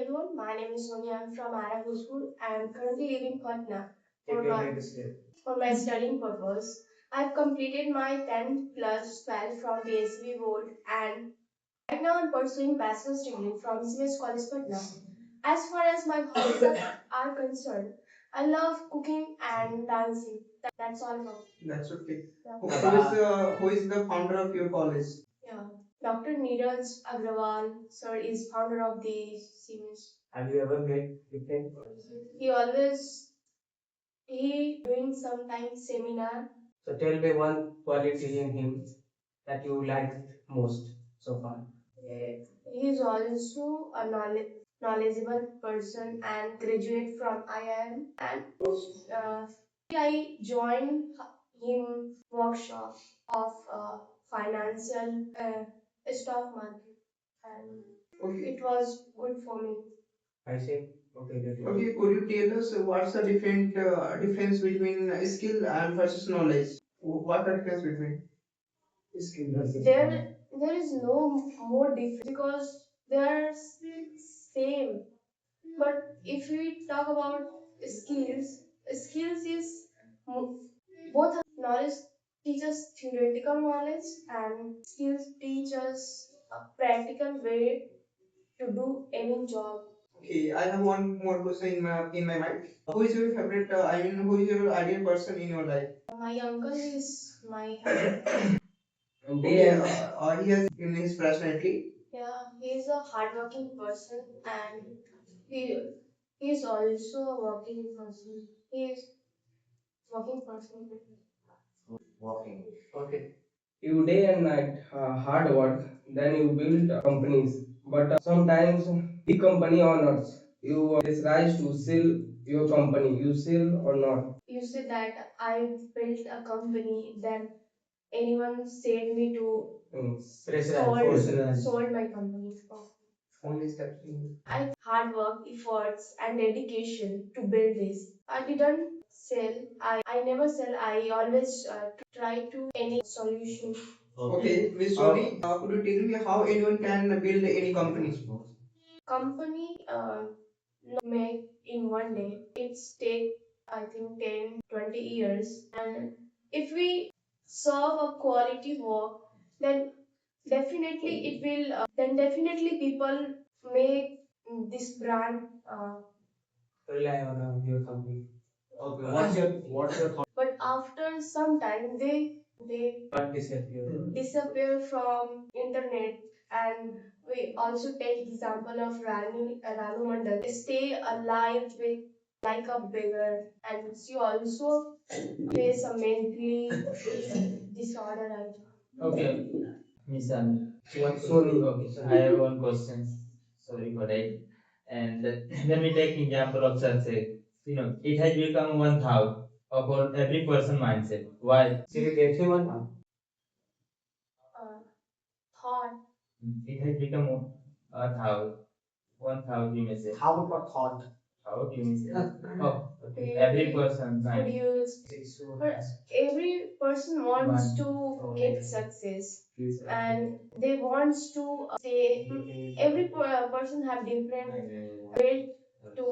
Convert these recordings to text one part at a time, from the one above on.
everyone, my name is Sonia. I'm from Araguzpur. I am currently living in Patna for my studying purpose. I've completed my 10th plus 12 from PSB board and right now I'm pursuing bachelor's degree from CMS College Patna. As far as my hobbies are concerned, I love cooking and dancing. That's all about. That's okay. Yeah. Who is the founder of your college? Yeah. Dr. Neeraj Agrawal, sir, is founder of the Siemens. Have you ever met with him? He always he doing sometimes seminar. So tell me one quality in him that you like most so far. He is also a knowledgeable person and graduate from IIM and uh, I joined him workshop of financial stock market and okay. It was good for me. I see. Okay, okay, could you tell us what's the difference between skill and versus knowledge? What the difference between skill versus there is no more difference because they are same. But if we talk about skills, skills is both knowledge teaches theoretical knowledge and skills teach us a practical way to do any job. Okay, I have one more question in my mind. Who is your favorite? Who is your ideal person in your life? My uncle is my okay, he has in his personality. Yeah, he is a hardworking person and he he is also a working person. He is working person. Working. Okay. You day and night hard work, then you build companies. But sometimes big company owners, you decide to sell your company. You sell or not? You said that I built a company, then anyone said me to sold my company. Only step. I hard work, efforts, and dedication to build this. I didn't sell. I never sell. I always try to any solution. Okay, Miss Jody, could you tell me how anyone can build any company? Company not make in one day. It's take I think 10-20 years. And if we serve a quality work, then definitely it will. Then definitely people make this brand rely on your company. Okay. What's your thought? But after some time they disappear from internet and we also take example of Ranu Mandal. They stay alive with like a beggar and she also face a mentally disorder. I think. Okay. Miss Anna. Sorry. Okay. I have one question. Sorry for that. And let me take example of success. It has become one thought for every person mindset. Why? Seriously, one thought. It has become a thought. One thought you may say. How about thought? How you may say. Oh, okay. Every person mind. But every person wants to get success and they wants to stay. Every person have different way to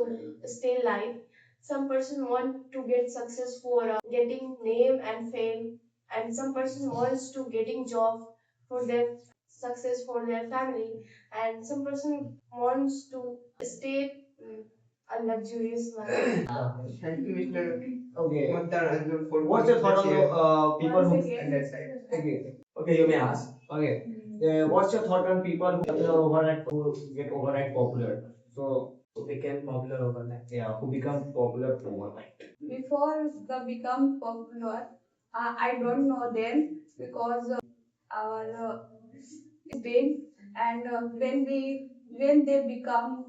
stay life. Some person want to get success for getting name and fame, and some person wants to getting job for their success for their family, and some person wants to stay a luxurious life. Thank you, Mr. Okay. What's your thought on the people who and that side? Okay. Okay, you may ask. Okay. What's your thought on people who get overnight popular? So became popular overnight. Yeah, who become popular overnight. Before the become popular, I don't know them because our is big, and when they become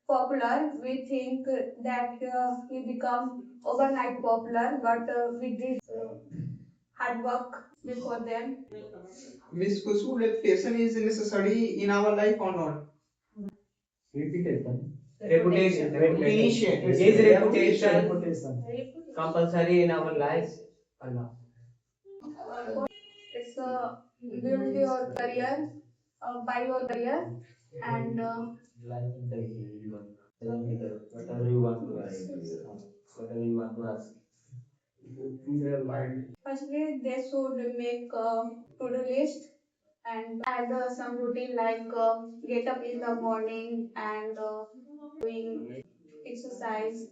popular, we think that we become overnight popular, but we did hard work before them. Miss Kusu, reputation is necessary in our life or not? Reputation. Reputation. Is reputation compulsory in our lives or not? It's build your career by your career. and whatever you want to ask, whatever you want to ask. firstly they should make a to-do list and add some routine like get up in the morning and doing exercise.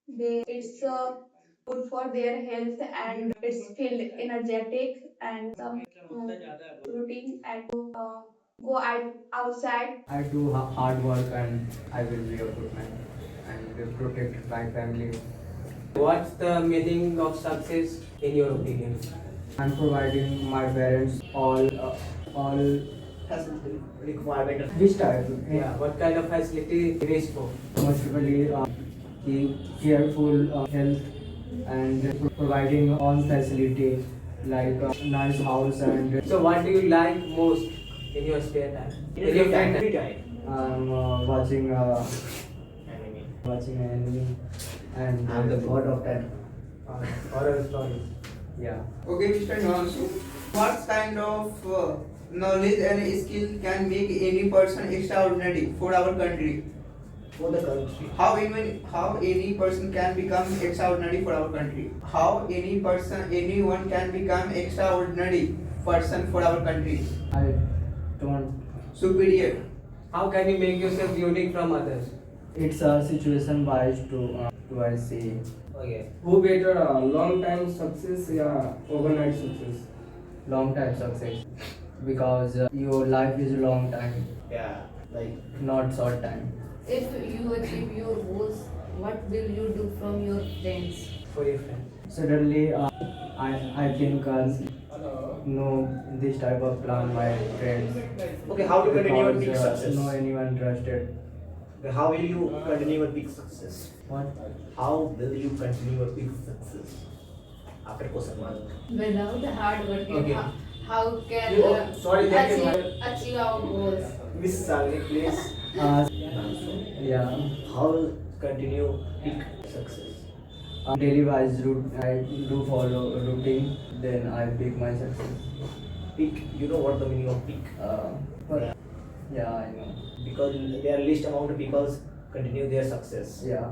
It's good for their health and it's feel energetic and some routine and go outside. I do hard work and I will be a good man and will protect my family. What's the meaning of success in your opinion? I'm providing my parents all requirement. Which type? Yeah. What kind of facility it is for? Mostly the careful health and providing all facility like nice house and. So what do you like most in your spare time? In your free time? I'm watching anime and I'm the god of that horror stories. Yeah. Okay, Mr. Nonsu, what kind of knowledge and skill can make any person extraordinary for our country? For the country. How any person can become extraordinary for our country? How anyone can become extraordinary person for our country? I don't. Superior. How can you make yourself unique from others? It's a situation wise to I say. Okay. Who better long time success या overnight success? Long time success because your life is a long time. Yeah, like Not short time. If you achieve your goals, what will you do from your friends? For your friend. Suddenly, I think know this type of plan my friends. okay, how to continue your big Because, success? no anyone trusted. Okay, how will you continue your big success? What? How will you continue your big success? After question mark. Without the hard work, Okay. how can Sorry, that is achieve our goals? Miss Salvi, please. Yeah. How will continue big success? Daily wise route I do follow routine. Then I pick my success. Peak. You know what the meaning of peak? But yeah, I know. Because there are least amount of people continue their success. Yeah.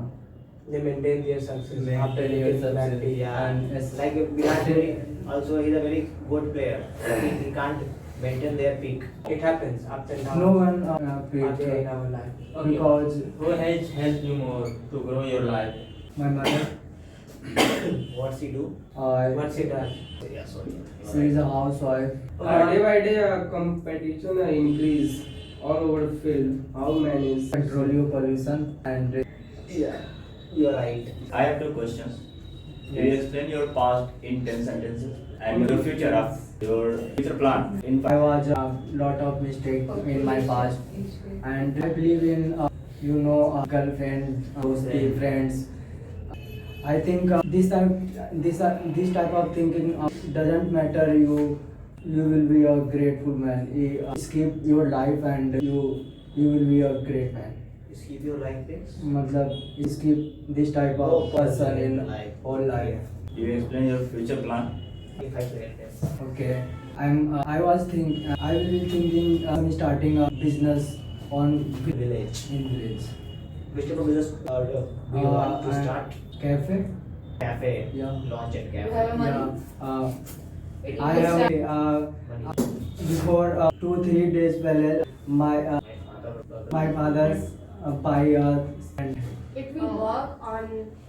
They maintain their success after Maintain their their success. success, yeah. And it's Like Virat Kohli, also he's a very good player. He can't maintain their peak. it happens up and down. No one picked in our life. Because Who has helped you more to grow your life? my mother, What's he do? what she does. Yeah, sorry. She is a housewife. Day by day competition increase all over the field. How manage? Control your pollution and Yeah, you are right. I have two questions. Can you explain your past in 10 sentences and your future your future plan in I was a lot of mistake in my past and I believe in girlfriend, friends. I think this type of thinking doesn't matter. You will be a grateful man. Skip your life and you will be a great man. Skip your life things. मतलब skip this type of person in life. whole life. Do you explain your future plan? If I say yes. Okay, I was I will be thinking starting a business on Village. in village. Which type of business do you want to start? Cafe. Cafe. Yeah. Launch and You cafe. have money? Yeah. It I will have start- before 2-3 days पहले my father buy and If we work on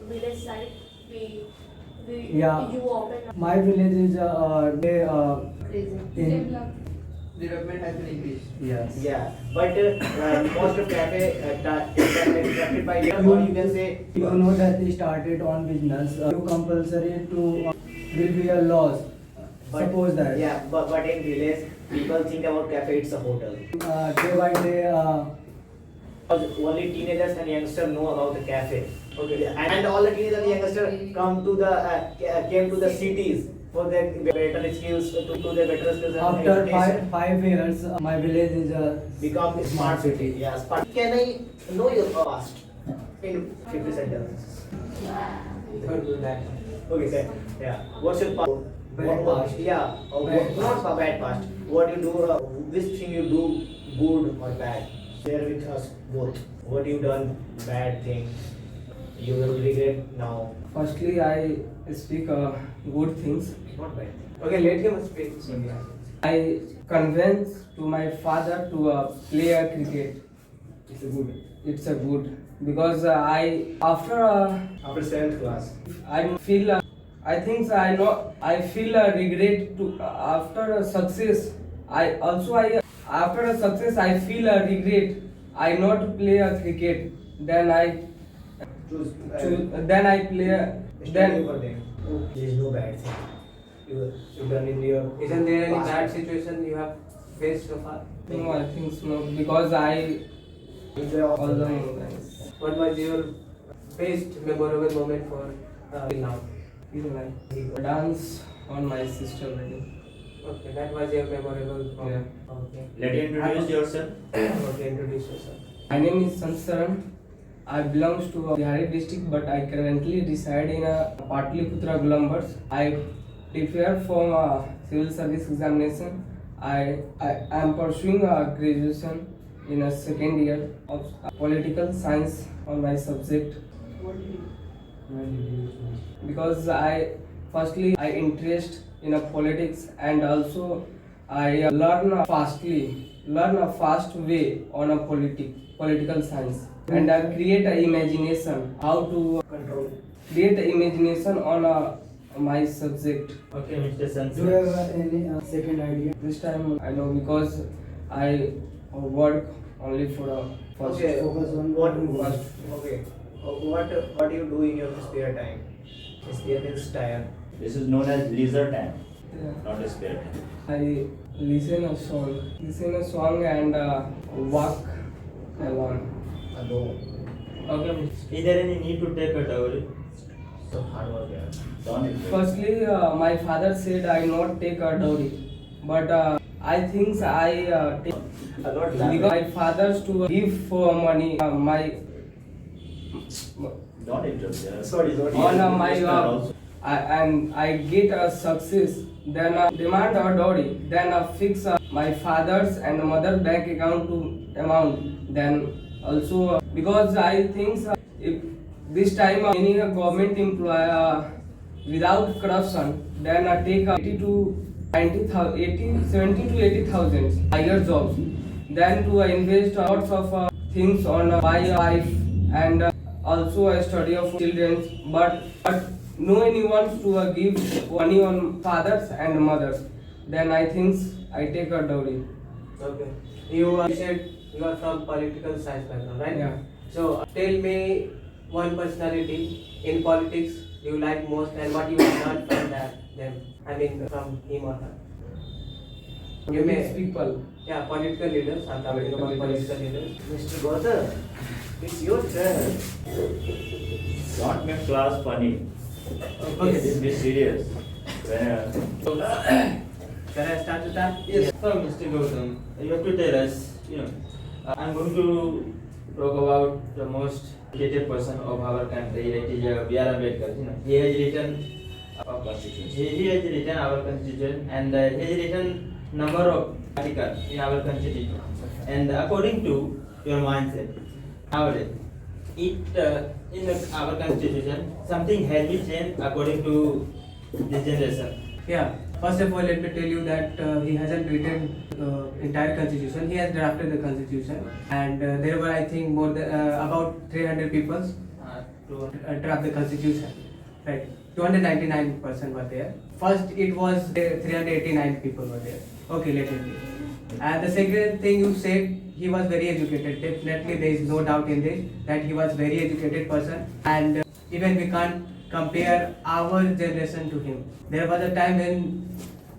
village side, Yeah. you open my village is crazy. in Development has been increased. yes. Yeah, but most of cafe attracted by or you can say You know that they started on business. You compulsory to will be a loss. but- Suppose that. Yeah, but in village people think about cafe it's a hotel. Day by day. Because only teenagers and youngsters know about the cafe. Okay. And all the teenagers and youngsters came to the cities for their better skills to their better skills and After education. 5 years, my village is a Become a smart city. Yeah, smart. Can I know your past in 50 sentences? Don't do that. Okay, sir. Yeah. What's your past? Bad past. Yeah. Bad Not a bad past. What you do? Which thing you do good or bad? Share with us both. What you done bad thing you will regret now. Firstly, I speak good things. Not bad. Okay, let him speak. I convinced to my father to play a cricket. It's a good. It's a good because I after After 7th class. I feel I think I know I feel a regret to after a success. I also I after a success I feel a regret. I not play a cricket. Then I Choose. then I play Then then for them. There is no bad thing. You done in your. Isn't there any past bad life. situation you have faced so far? no I think so because I Enjoy all all the the time. moments What was your best memorable moment for till now? feel like dance on my sister wedding. Okay, that was your memorable moment. Yeah. Okay. Let you introduce yourself. Okay, introduce yourself. My name is Sansaran. I belongs to Bihari district, but I currently reside in Patliputra, Gulambars. I prepare for civil service examination. I am pursuing a graduation in a second year of political science on my subject because I firstly I interest in a politics and also I learn a fast way on a political science and I create a imagination how to Control. create a imagination on my subject. Okay, Mr. Sansa. Do you have any second idea? This time I know because I work only for a first. Okay. Focus on What? First. Okay. What do you do in your spare time? Spare means time. This is known as leisure time, Yeah. not a spare time. I listen a song and walk alone. Alone. Okay. Is there any need to take a dowry? So hard work. Yeah. Don't it? Firstly, my father said I not take a dowry, but I think I take I'm not because my father's to give for money my Don't interrupt. Sorry. on my Also. and I get a success, then demand a dowry, then fix my father's and mother bank account to amount. Then also because I think if this time any government employee without corruption, then take 80 to 90,000, 70 to 80,000 higher jobs. Then to invest lots of things on buy a wife and also a study of children, but no anyone to give money on fathers and mothers. Then I think I take a dowry. Okay. You said you are from political science background, right? Yeah. So tell me one personality in politics you like most and what you have learned from them. I mean from him or her. You may People. Yeah, political leaders. I'm talking about political leaders. Mr. Gautam, it's your turn. Don't make class funny. Okay. Be serious. When, Can I start with that? Yes, so Mr. Gautam, you have to tell us, I'm going to talk about the most educated person of our country, that is B.R. Ambedkar. He has written our constitution. he has written our constitution and he has written number of articles in our constitution. And according to your mindset, nowadays, in our constitution, something has been changed according to this generation. Yeah. First of all, let me tell you that he hasn't written entire constitution. He has drafted the constitution, and there were, I think, more than about 300 people draft the constitution. Right, 299% were there. First, it was 389 people were there. Okay, let it be. And the second thing you said, he was very educated. Definitely, there is no doubt in this that he was very educated person, and even we can't compare our generation to him. There was a time when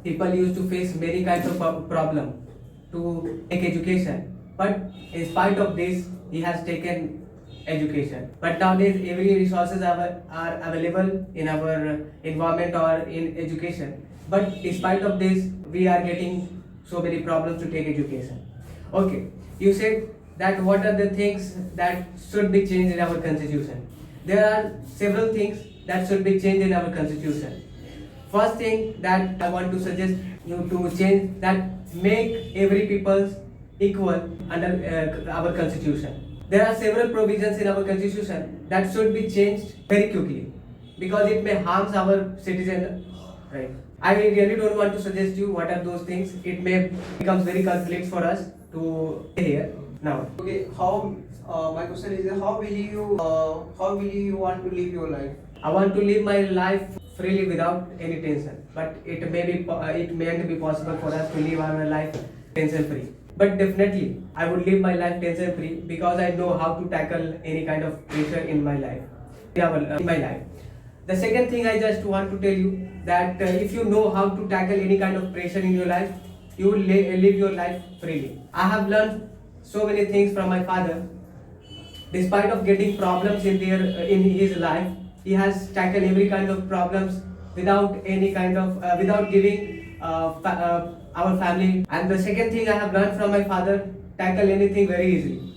people used to face many kinds of problem to take education, but in spite of this, he has taken education. But nowadays, every resources are available in our environment or in education. But in spite of this, we are getting so many problems to take education. Okay, you said that what are the things that should be changed in our constitution? There are several things that should be changed in our constitution. First thing that I want to suggest you to change, that make every people equal under our constitution. There are several provisions in our constitution that should be changed very quickly because it may harm our citizen. Right. I really don't want to suggest you what are those things. It may become very conflict for us to here now. Okay, how my question is how will you want to live your life? I want to live my life freely without any tension, but it may not be possible for us to live our life tension free. But definitely, I would live my life tension free because I know how to tackle any kind of pressure in my life. In my life. The second thing I just want to tell you that if you know how to tackle any kind of pressure in your life, you will live your life freely. I have learned so many things from my father. Despite of getting problems in his life, he has tackled every kind of problems without any kind of without giving our family. And the second thing I have learned from my father, tackle anything very easily.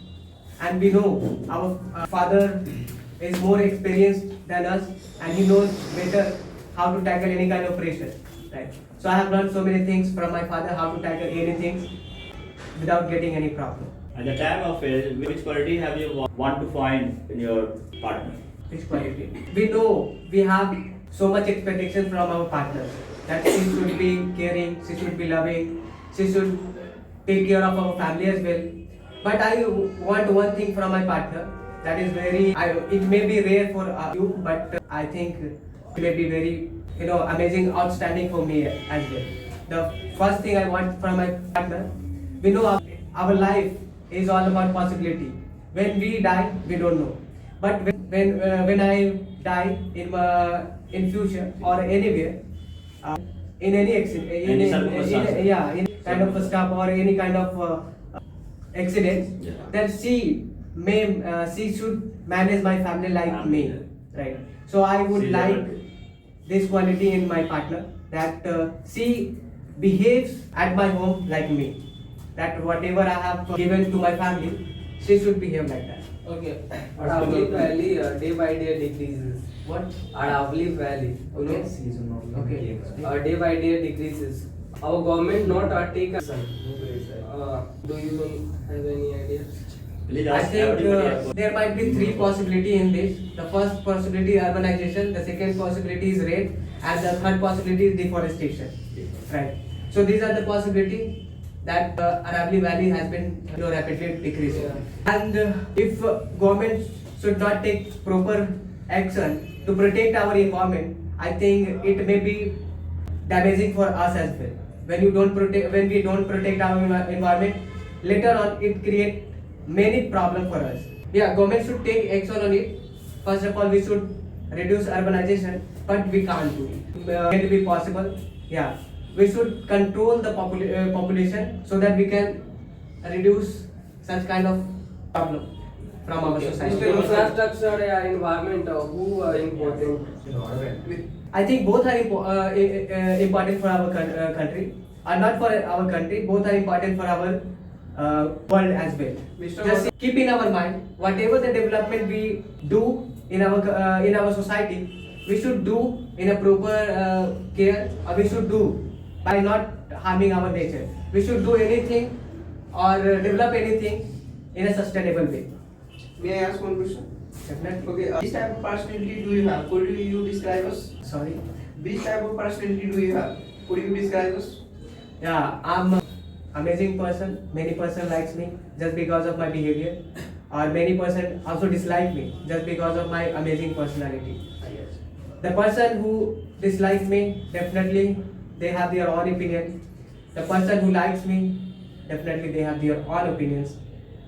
And we know our father is more experienced than us, and he knows better how to tackle any kind of pressure. Right. So I have learned so many things from my father how to tackle anything without getting any problem. At the time of it, which quality have you want to find in your partner? Which quality? We know we have so much expectation from our partners that she should be caring, she should be loving, she should take care of our family as well. But I want one thing from my partner that is it may be rare for you, but I think it may be very amazing, outstanding for me as well. The first thing I want from my partner, we know our life is all about possibility. When we die, we don't know. But when I die in future or anywhere, in any accident, in kind of a stuff or any kind of accident, that she should manage my family like me, right? So I would like this quality in my partner that she behaves at my home like me. That whatever I have given to my family, she should behave like that. Okay. Our Avli Valley day by day decreases. What? Our Avli Valley. Okay. Okay. Day by day decreases. Our government not take action. Do you have any idea? Please I ask think everybody. there might be three possibilities in this. The first possibility urbanization, the second possibility is rape, and the third possibility is deforestation. Right. So these are the possibilities that Aravalli Valley has been rapidly decreasing. And if government should not take proper action to protect our environment, I think it may be damaging for us as well. When we don't protect our environment, later on it creates many problems for us. Yeah, government should take action on it. First of all, we should reduce urbanization, but we can't do it. Can it be possible? Yeah. We should control the population so that we can reduce such kind of problem from our society. Infrastructure and environment, who are important? I think both are important for our country, or not for our country. Both are important for our world as well. Just keep in our mind whatever the development we do in our society, we should do in a proper care, or we should do by not harming our nature. We should do anything or develop anything in a sustainable way. May I ask one question? Definitely. Okay, which type of personality do you have? Could you describe us? Sorry. Which type of personality do you have? Could you describe us? Yeah, I'm an amazing person. Many person likes me just because of my behavior, or many person also dislike me just because of my amazing personality. The person who dislikes me, definitely they have their own opinion. The person who likes me, definitely they have their own opinions.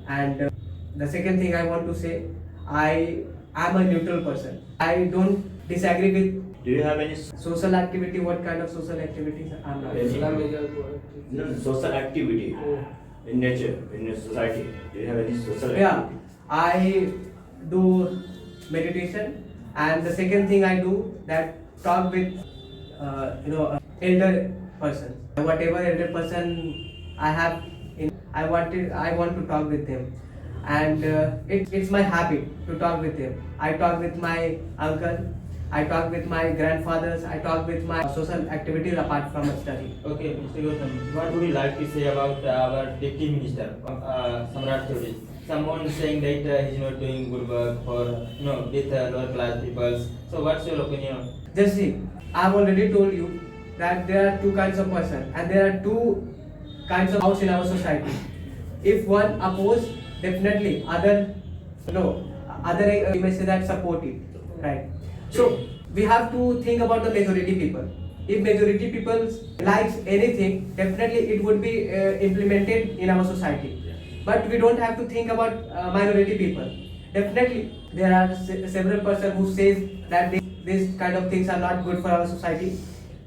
And the second thing I want to say, I am a neutral person. I don't disagree with Do you have any social activity. What kind of social activities? I'm not. social activity in nature, in your society? Do you have any social activity? Yeah, I do meditation, and the second thing I do that talk with elder person. Whatever elder person I have, I want to talk with them, and it's my habit to talk with them. I talk with my uncle, I talk with my grandfathers, I talk with my social activities apart from study. Okay, Mr. Gautam, what would you like to say about our deputy minister, Samrat Chaudhary? Someone is saying that he's not doing good work for with lower class peoples. So what's your opinion? Just see, I've already told you that there are two kinds of person and there are two kinds of house in our society. If one oppose, definitely other you may say that support it, right? So we have to think about the majority people. If majority people likes anything, definitely it would be implemented in our society. But we don't have to think about minority people. Definitely there are several persons who says that these kind of things are not good for our society.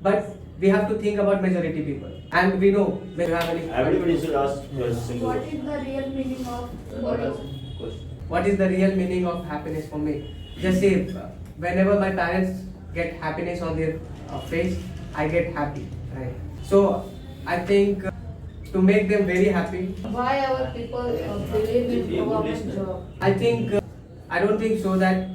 But we have to think about majority people. And we know when you have any. Everybody should ask question. What is the real meaning of money? What is the real meaning of happiness for me? Just say, whenever my parents get happiness on their face, I get happy, right? So I think to make them very happy, Why our people believe in government job? I think I don't think so that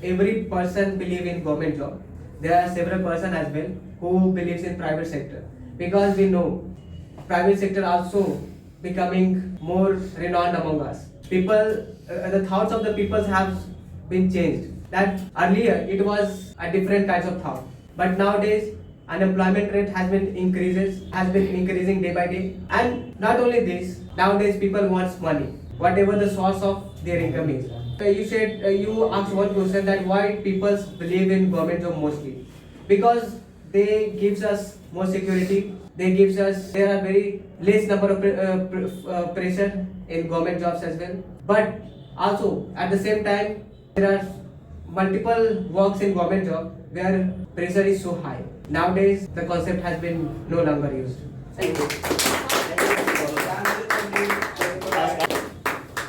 every person believe in government job. There are several person as well who believes in private sector, because we know private sector also becoming more renowned among us. People, the thoughts of the people have been changed. That earlier it was a different kinds of thought, but nowadays unemployment rate has been increasing day by day. And not only this, nowadays people wants money, whatever the source of their income is. So you asked one question that why people believe in government job mostly, because they gives us more security. There are very less number of pressure in government jobs as well. But also at the same time there are multiple works in government job where pressure is so high. Nowadays the concept has been no longer used. Thank you.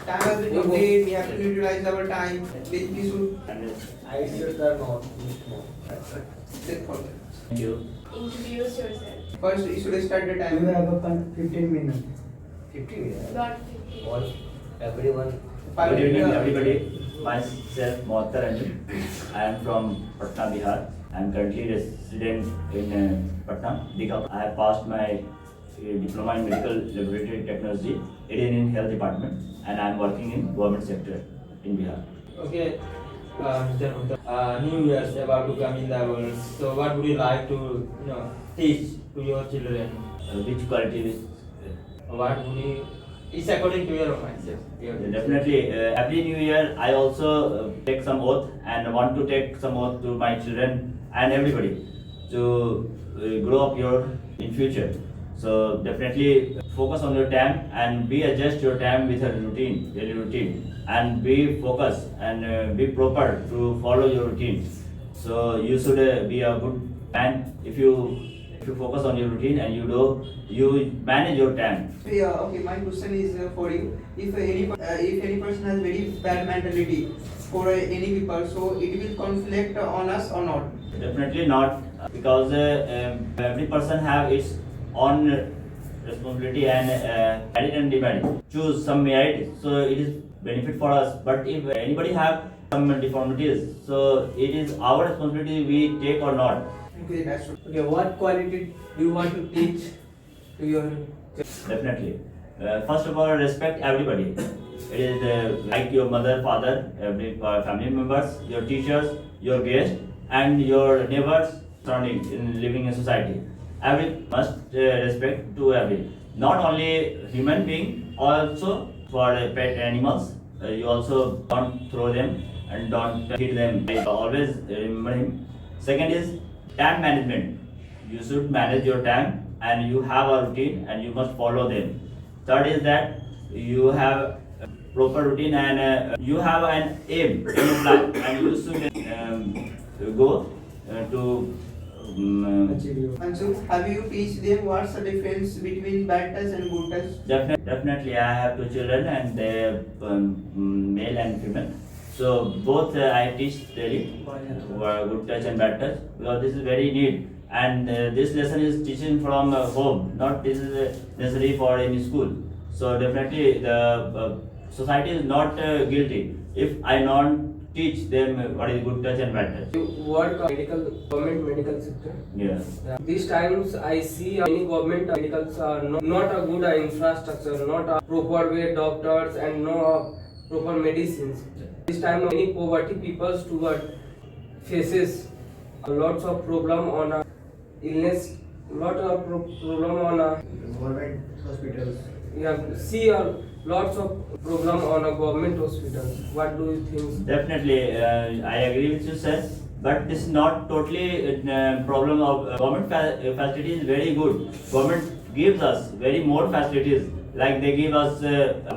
Time has been complete. We have to utilize our time. We should I should turn on. sit for that. Thank you. Introduce yourself. First, we should start the You time. have a 15 minutes. 50 minutes. Not 50. All, everyone. Good evening, everybody. Myself, Mohattar Ranjan. I am from Patna, Bihar. I am currently resident in Patna, Dikha. I have passed my diploma in medical laboratory technology, aided in health department, and I am working in government sector in Bihar. Okay, Mr. Gautam, New Year is about to come in the world. So what would you like to teach to your children? Which quality is What would you? It's according to your mindset. definitely every new year I also take some oath and want to take some oath to my children and everybody to grow up in future. So definitely focus on your time and be adjust your time with a daily routine, and be focused and be proper to follow your routine. So you should be a good man if you focus on your routine and you manage your time. Yeah, okay, my question is for you. If any person has very bad mentality for any people, so it will conflict on us or not? Definitely not, because every person have its own responsibility and merit and demerit. Choose some merit, so it is benefit for us. But if anybody have some deformities, so it is our responsibility we take or not. Okay, that's true. Okay, what quality do you want to teach to your Definitely. First of all, respect everybody. It is like your mother, father, every family members, your teachers, your guests, and your neighbors surrounding in living in society. Every must respect to every. Not only human being, also for pet animals. You also don't throw them and don't hit them. Always remember him. Second is time management. You should manage your time and you have a routine and you must follow them. Third is that you have a proper routine and you have an aim in your life and you should go to Anshu, have you teach them what's the difference between bad touch and good touch? Definitely, I have two children and they male and female. So both I teach daily, good touch and bad touch, because this is very neat. And this lesson is teaching from home, not this is necessary for any school. So definitely the society is not guilty. If I teach them what is good touch and bad touch. You work government medical sector. Yeah. These times I see many government medicals are not a good infrastructure, not a proper way doctors and no proper medicines. This time many poverty people faces lots of problem on illness, lot of problem on Government hospitals. see lots of problem on government hospitals. What do you think? Definitely, I agree with you, sir. But this is not totally problem of government facility is very good. Government gives us very more facilities. Like they give us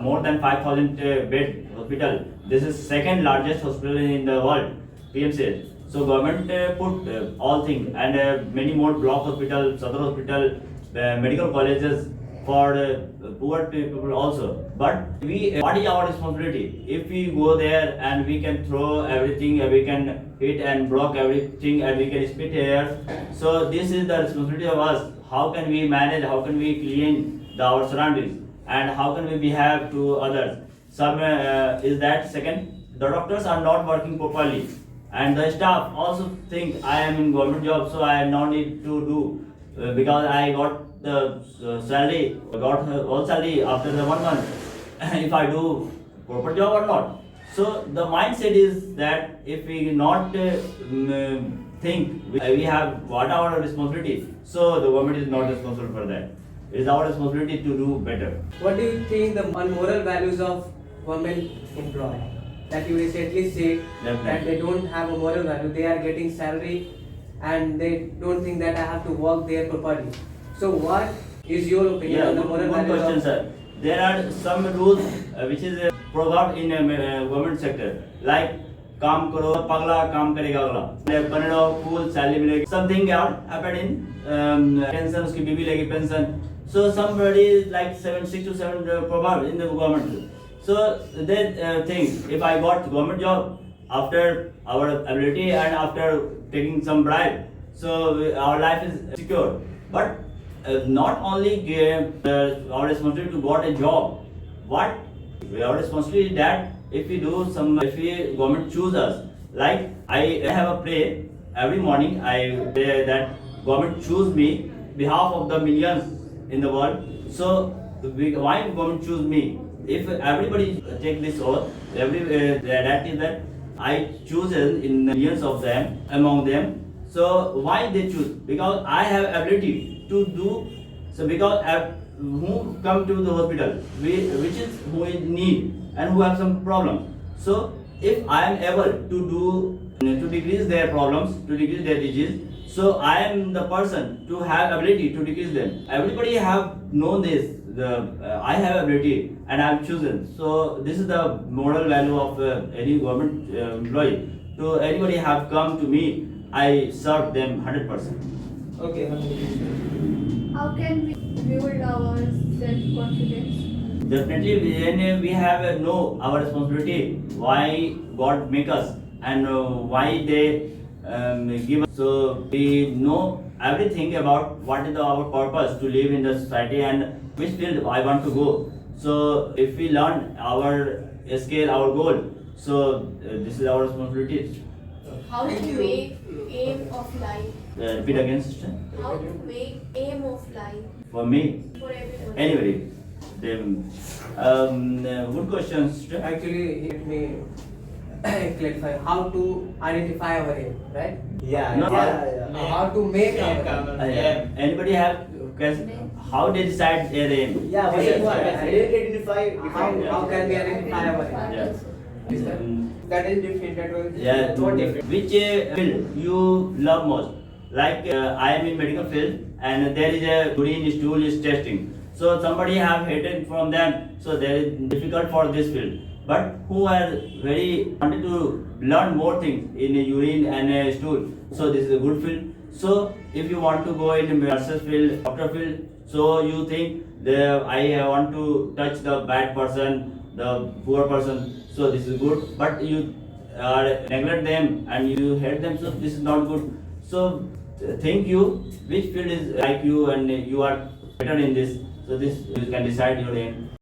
more than 5,000 bed hospital. This is second largest hospital in the world, PMC. So government put all things and many more block hospital, Sadar hospital, medical colleges for poor people also. But what is our responsibility? If we go there and we can throw everything, we can hit and block everything, and we can spit air. So this is the responsibility of us. How can we manage? How can we clean our surroundings? And how can we behave to others? Some is that second. The doctors are not working properly, and the staff also think I am in government job, so I no need to do because I got the salary, got all salary after the 1 month. If I do proper job or not. So the mindset is that if we not think we have what our responsibility, so the government is not responsible for that. It is our responsibility to do better. What do you think the moral values of government employee? That you recently said that they don't have a moral value, they are getting salary and they don't think that I have to work there properly. So what is your opinion Yeah, on the good, moral good values question, of sir. There are some rules which is proverb in government sector, like काम करो पगला काम करेगा अगला बने रहो full salary मिलेगी something happened in pension उसकी बीवी लेगी pension. So somebody is like 6 to 7 proverb in the government. So they think if I got government job after our ability and after taking some bribe, so our life is secure. But not only our responsibility to got a job. What our responsibility is that if we do some, if we government choose us, like I have a pray every morning. I pray that government choose me behalf of the millions in the world. So why government choose me? If everybody take this oath, that is that I chosen in millions of them among them. So why they choose? Because I have ability to do. So because who come to the hospital, which is who is need and who have some problem. So if I am able to decrease their problems, to decrease their disease, so I am the person to have ability to decrease them. Everybody have known this. I have ability and I am chosen. So this is the moral value of any government employee. So anybody have come to me, I serve them 100%. okay. How can we build our self-confidence? Definitely, when we have know our responsibility, why God make us and why they give us. So we know everything about what is our purpose to live in the society and which field I want to go. So if we learn our scale, our goal, so this is our responsibility. How to make aim of life? Repeat again, sister. How to make aim of life For me, for everyone? anybody. Good question, sister. Actually, let me clarify how to identify our aim, right? Yeah, No, How to make our aim. Anybody have how they decide their aim? Yeah, but Yes, identify. How can we identify our aim? Yes. That is different. That was Yeah. not different. Which field you love most? Like I am in medical field and there is a urine stool is testing. So somebody have hated from them, so there is difficult for this field. But who are very wanted to learn more things in a urine and a stool, so this is a good field. So if you want to go in a nurses field, doctor field, so you think I want to touch the bad person, the poor person, so this is good. But you neglect them and you hate them, so this is not good. So think you which field is like you and you are better in this. So this you can decide your aim.